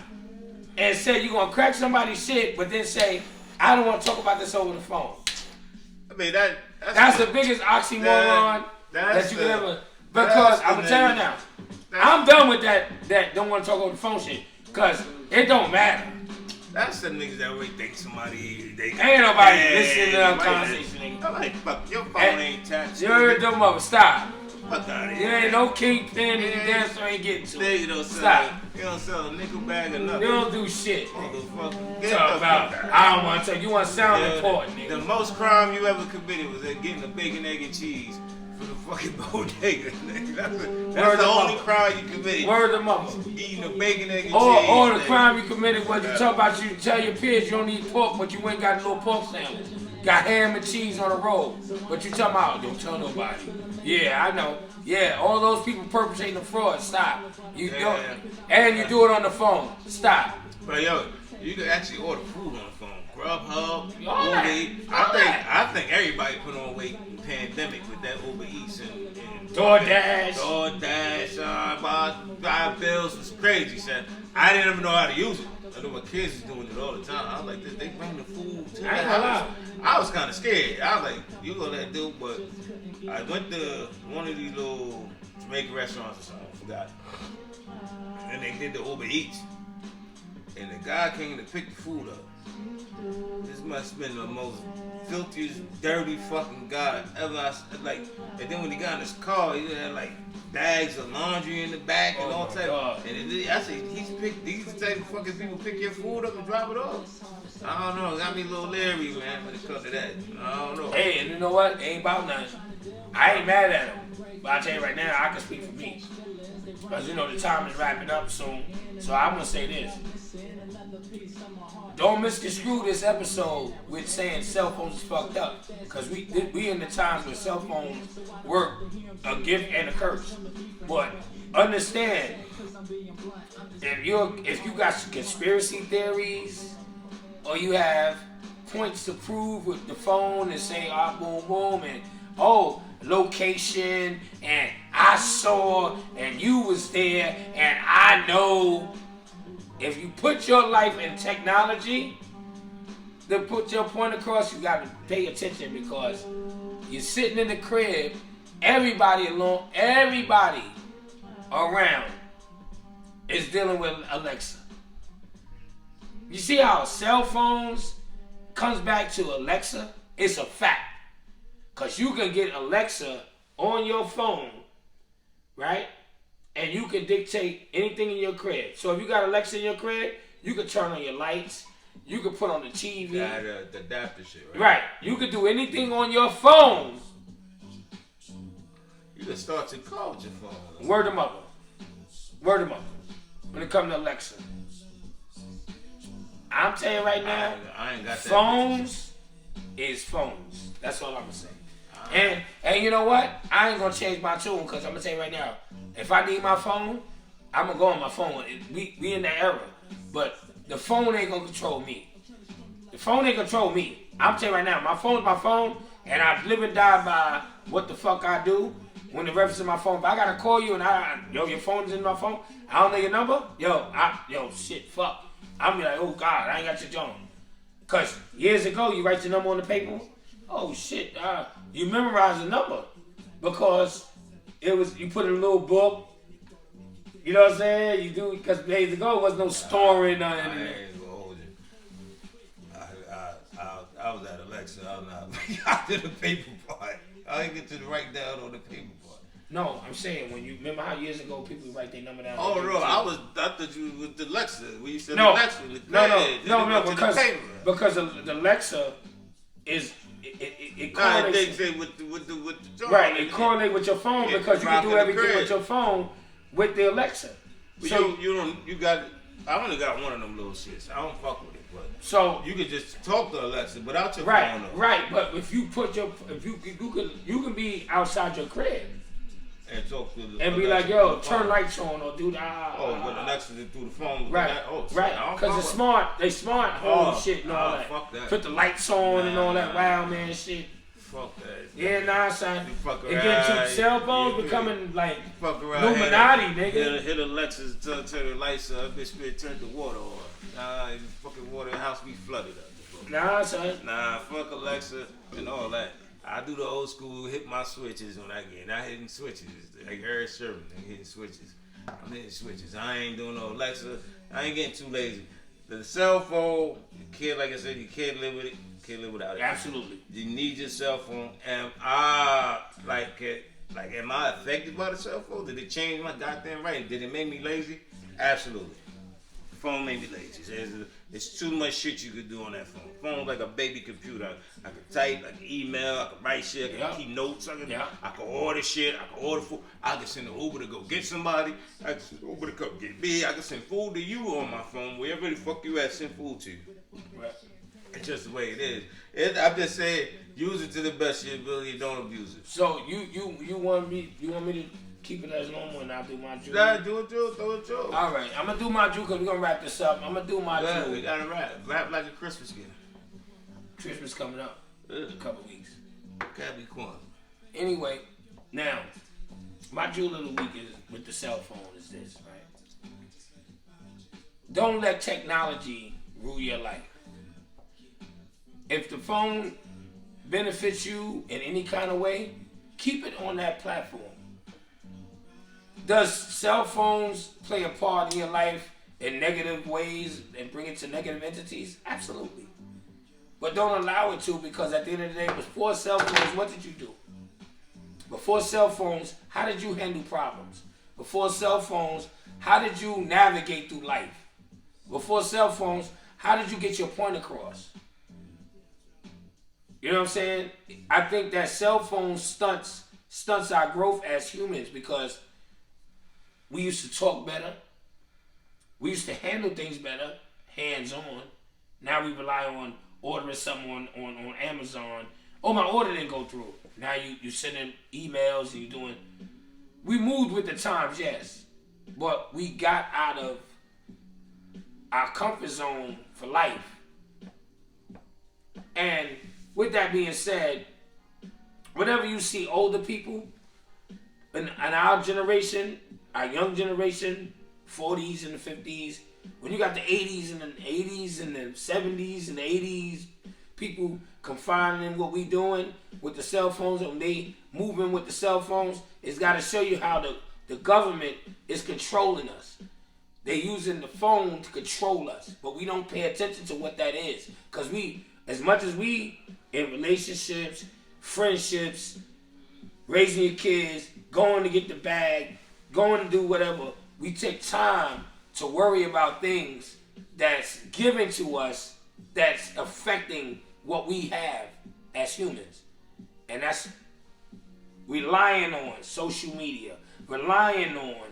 and say you're going to crack somebody's shit, but then say, I don't want to talk about this over the phone. I mean, that's the biggest oxymoron that you can ever... Because I'm going to tell you now, I'm done with that don't want to talk over the phone shit, because it don't matter. That's the niggas that really think somebody... Ain't nobody listening to that conversation, I'm like, fuck, your phone ain't taxed. You heard them mother, stop. Fuck out of You here. ain't no kingpin and you damn sure ain't getting to it. You don't Stop. You don't sell a nickel bag or nothing. You don't do shit. Nigga, fuck. Talk about, I don't want to tell you. You want to sound important, The nigga. most crime you ever committed was getting a bacon, egg, and cheese for the fucking bodega, nigga. That's the only crime you committed. Word of mother. Eating a bacon, egg, and cheese. Or the nigga. crime you committed was you talk about you tell your peers you don't eat pork, but you ain't got no pork sandwich. Got ham and cheese on the road, but you talking about don't tell nobody. Yeah, I know. Yeah, all those people perpetrating the fraud. Stop. You don't, and you do it on the phone. Stop. But yo, you can actually order food on the phone. Grubhub, All Uber that. Eats. All that. I think everybody put on weight in the pandemic with that Uber Eats and DoorDash. buy bills was crazy, son. I didn't even know how to use it. I know my kids is doing it all the time. I was like, they bring the food to the I ain't gonna house. I was kind of scared. I was like, you gonna let do? But I went to one of these little Jamaican restaurants or something. I forgot. And they did the Uber Eats. and the guy came to pick the food up. This must have been the most filthiest, dirty fucking guy ever. And then when he got in his car, he had like bags of laundry in the back and all type. And I said, these type of fucking people pick your food up and drop it off. I don't know. It got me a little leery, man, when it comes to that. I don't know. Hey, and you know what? It ain't about nothing. I ain't mad at him. But I tell you right now, I can speak for me. Because, you know, the time is wrapping up soon. So I'm going to say this. Don't misconstrue this episode with saying cell phones is fucked up. Because we in the times where cell phones work a gift and a curse. But understand, if you got conspiracy theories or you have points to prove with the phone and say, boom, boom, and location, and I saw, and you was there, and I know. If you put your life in technology to put your point across, you got to pay attention, because you're sitting in the crib, everybody around is dealing with Alexa. You see how cell phones comes back to Alexa? It's a fact. Because you can get Alexa on your phone, right? And you can dictate anything in your crib. So if you got Alexa in your crib, you can turn on your lights. You can put on the TV. The adapter shit, right? Right. You can do anything on your phone. You can start to call with your phone. Word them up. When it comes to Alexa. I'm telling you right now, I ain't got that phones is phones. That's all I'm going to say. And you know what? I ain't going to change my tune, because I'm going to tell you right now, if I need my phone, I'm going to go on my phone. We in that era. But the phone ain't going to control me. The phone ain't control me. I'm telling you right now, my phone's my phone, and I live and die by what the fuck I do when the reference in my phone. If I got to call you and your phone's in my phone, I don't know your number, shit, fuck. I'm like, oh God, I ain't got your phone. Because years ago, you write your number on the paper. Oh shit, you memorize the number. Because you put it in a little book. You know what I'm saying? You do, because days ago, there was no storing on it. I ain't gonna hold you. I was at Alexa. I did the paper part. I didn't get to the write down on the paper part. No, I'm saying, when you remember how years ago people write their number down. Oh no, I thought you with the Alexa. We said no, Alexa. No, because the Alexa is it correlates. They say with the joint. Right, it correlates with your phone, because you can do everything with your phone with the Alexa. But so I only got one of them little shits. I don't fuck with it, but so you can just talk to Alexa without your right, phone. Right. But if you put you can be outside your crib and talk to the and be like, yo, turn lights on or do that. But Alexa through the phone. Right. Right. Because it's smart. They smart home shit and all that. Fuck that. Put the lights on and all that wild man shit. Fuck that. Yeah, son. Again, cell phones becoming like fuck around, Illuminati, nigga. Hit Alexa's turn the lights up. Bitch, turn the water on. Fucking water house be flooded up. Nah, son. Nah, fuck Alexa and all that. I do the old school, hit my switches when I get. Not hitting switches. Like Eric Sherman, hitting switches. I'm hitting switches. I ain't doing no Alexa. I ain't getting too lazy. The cell phone, like I said, you can't live with it. Can't live without it. Absolutely. You need your cell phone. Am I affected by the cell phone? Did it change my goddamn writing? Did it make me lazy? Absolutely. The phone made me lazy. There's too much shit you could do on that phone. Phone's like a baby computer. I can type, I can email, I can write shit, I can keep notes, I can order shit, I can order food, I can send an Uber to go get somebody, I can send Uber to come get me, I can send food to you on my phone, wherever the fuck you at, send food to you. Right. It's just the way it is. I'm just saying, use it to the best of your ability, don't abuse it. So you want me to keep it as normal and I'll do my juke? Nah, do it, throw it, Joe. All right, I'm going to do my juke because we're going to wrap this up. I'm going to do my juke. We got to rap. Rap like a Christmas gift. Christmas coming up in a couple weeks. Can't be quiet. Anyway, now, my jewel of the week is with the cell phone is this, right? Don't let technology rule your life. If the phone benefits you in any kind of way, keep it on that platform. Does cell phones play a part in your life in negative ways and bring it to negative entities? Absolutely. But don't allow it to, because at the end of the day, before cell phones, what did you do? Before cell phones, how did you handle problems? Before cell phones, how did you navigate through life? Before cell phones, how did you get your point across? You know what I'm saying? I think that cell phone stunts our growth as humans, because we used to talk better. We used to handle things better, hands-on. Now we rely on ordering something on Amazon. Oh, my order didn't go through. Now you sending emails and you doing... We moved with the times, yes. But we got out of our comfort zone for life. And with that being said, whenever you see older people in our generation, our young generation, 40s and the 50s, when you got the 80s and the 80s and the 70s and the 80s, people confining what we doing with the cell phones, and they moving with the cell phones, it's got to show you how the government is controlling us. They're using the phone to control us, but we don't pay attention to what that is. Because we, as much as we, in relationships, friendships, raising your kids, going to get the bag, going to do whatever, we take time to worry about things that's given to us that's affecting what we have as humans. And that's relying on social media, relying on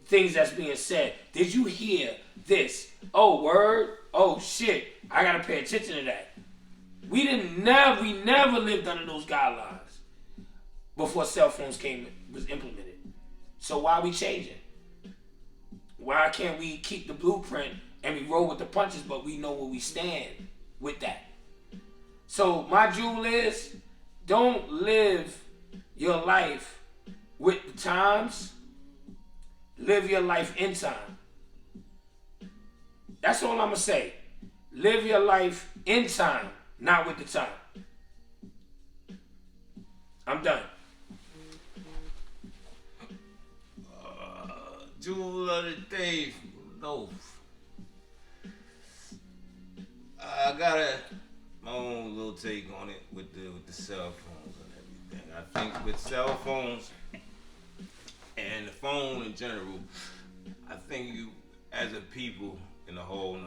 things that's being said. Did you hear this? Oh, word? Oh, shit. I gotta pay attention to that. We never lived under those guidelines before cell phones was implemented. So why are we changing? Why can't we keep the blueprint and we roll with the punches, but we know where we stand with that? So my jewel is, don't live your life with the times. Live your life in time. That's all I'm going to say. Live your life in time, not with the time. I'm done. Jewel of the day, no. I got my own little take on it with the cell phones and everything. I think with cell phones and the phone in general, I think you, as a people in the whole,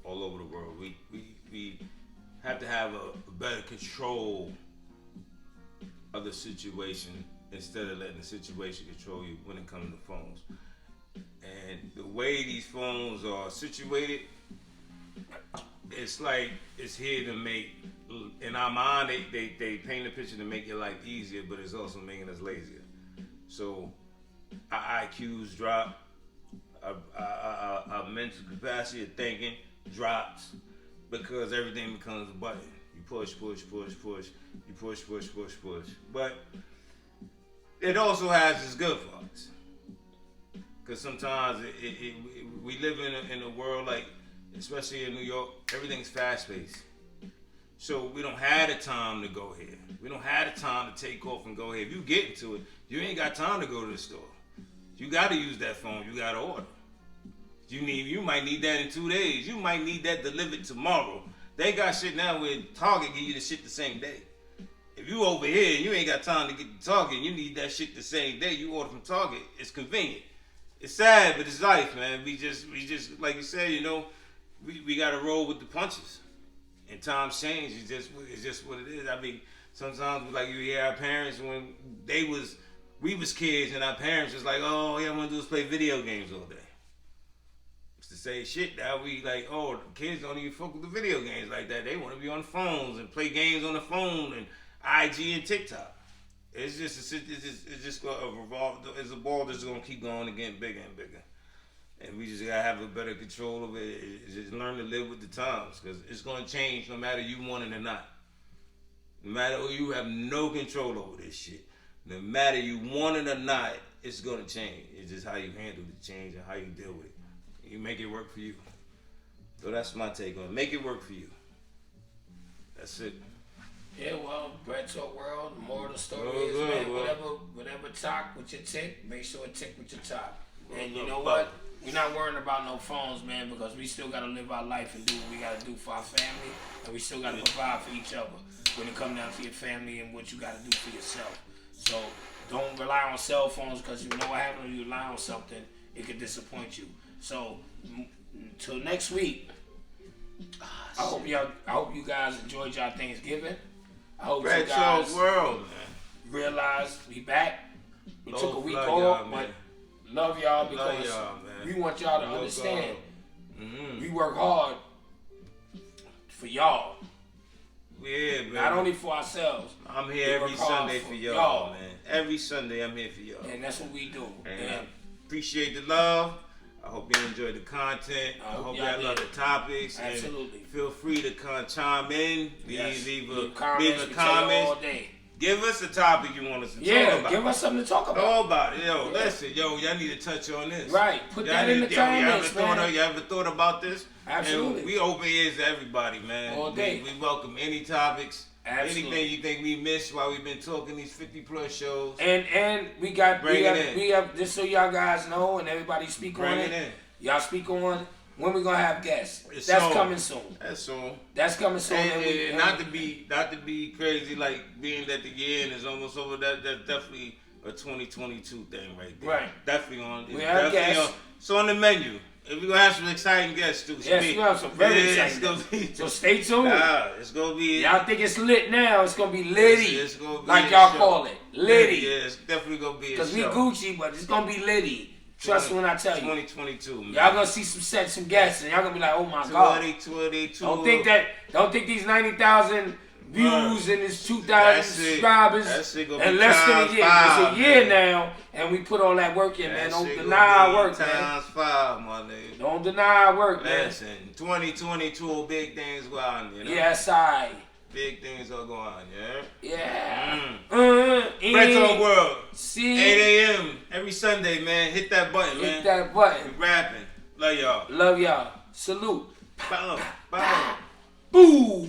all over the world, we have to have a better control of the situation instead of letting the situation control you when it comes to phones. And the way these phones are situated, it's like it's here to make, in our mind, they paint a picture to make your life easier, but it's also making us lazier. So our IQs drop, our mental capacity of thinking drops, because everything becomes a button. You push, push, push, push. You push, push, push, push. But it also has its good parts. Because sometimes we live in a world, like, especially in New York, everything's fast-paced. So we don't have the time to go here. We don't have the time to take off and go here. If you get into it, you ain't got time to go to the store. You got to use that phone. You got to order. You might need that in 2 days. You might need that delivered tomorrow. They got shit now where Target give you the shit the same day. If you over here and you ain't got time to get to Target, you need that shit the same day. You order from Target. It's convenient. It's sad, but it's life, man. We just like you said, you know, we got to roll with the punches. And times change. It's just what it is. I mean, sometimes like you hear our parents when we was kids, and our parents was like, oh, yeah, I'm gonna do is play video games all day. It's the same shit now. We like, oh, the kids don't even fuck with the video games like that. They want to be on phones and play games on the phone and IG and TikTok. It's just gonna revolve. It's a ball that's gonna keep going and getting bigger and bigger. And we just gotta have a better control of it. It's just learn to live with the times, because it's gonna change no matter you want it or not. No matter, you have no control over this shit. No matter you want it or not, it's gonna change. It's just how you handle the change and how you deal with it. You make it work for you. So that's my take on it. Make it work for you. That's it. Yeah, well, Bread Talk World, the moral of the story is, man, whatever talk with your tick, make sure it tick with your top. And you know what? We're not worrying about no phones, man, because we still gotta live our life and do what we gotta do for our family, and we still gotta provide for each other when it comes down to your family and what you gotta do for yourself. So don't rely on cell phones, because you know what happens when you rely on something, it could disappoint you. So until next week, I hope you guys enjoyed y'all Thanksgiving. I hope Red you guys Show's World, man. realize we back. We took a week love off, y'all, but man. love y'all because Love y'all, man. we want y'all to Love understand. God. We work hard for y'all, Yeah, man. not only for ourselves. I'm we here every work hard Sunday for y'all, man. Every Sunday I'm here for y'all. And that's what we do. And I And appreciate the love. I hope you enjoy the content. I hope y'all y'all love did. the topics. Absolutely. And feel free to chime in. yes, Leave leave a comments. We tell you all comment. day. Give us a topic you want us to talk Yeah, about. give us something to talk about. Talk about it. Yo, Yeah. listen, y'all need to touch on this. Right, put Y'all that in need- the yo, comments, man. You ever thought about this? Absolutely. And we open ears to everybody, man. All day. We welcome any topics. Absolutely. Anything you think we missed while we've been talking these 50+ shows. And we got Bring it in. we have just so y'all guys know and everybody speak Bring on it it. in. Y'all speak on when we gonna have guests. It's That's soon. coming soon. That's all. That's coming soon. And not to be crazy, like being that the year end is almost over. That's definitely a 2022 thing right there. Right. Definitely on. We have guests. It's on the menu. And we're gonna have some exciting guests too. Yes, we have some very it's exciting gonna guests. be. So stay tuned. It's gonna be. Y'all think it's lit now? It's gonna be litty, It's gonna be like a y'all show. call it, litty. Yeah, it's definitely gonna be a Cause we show. Gucci, but it's gonna be litty. Trust me when I tell you. 2022, man. Y'all gonna see some guests, and y'all gonna be like, oh my god. 2022. Don't think these 90,000 views and this 2,000 That's it. subscribers That shit gonna in be less than a times year. five, It's a year man. now, and we put all that work in, man. That Don't shit deny gonna our be work, man. times 5, my nigga. Don't deny our work, man. Listen, 2022, big things go on, you know? Yes, I. Big things are going on, yeah? Yeah. Red Talk World, See. 8 a.m. every Sunday, man. Hit that button, man. Hit that button. We rapping. Love y'all. Love y'all. Salute. Bam, bam. Boo.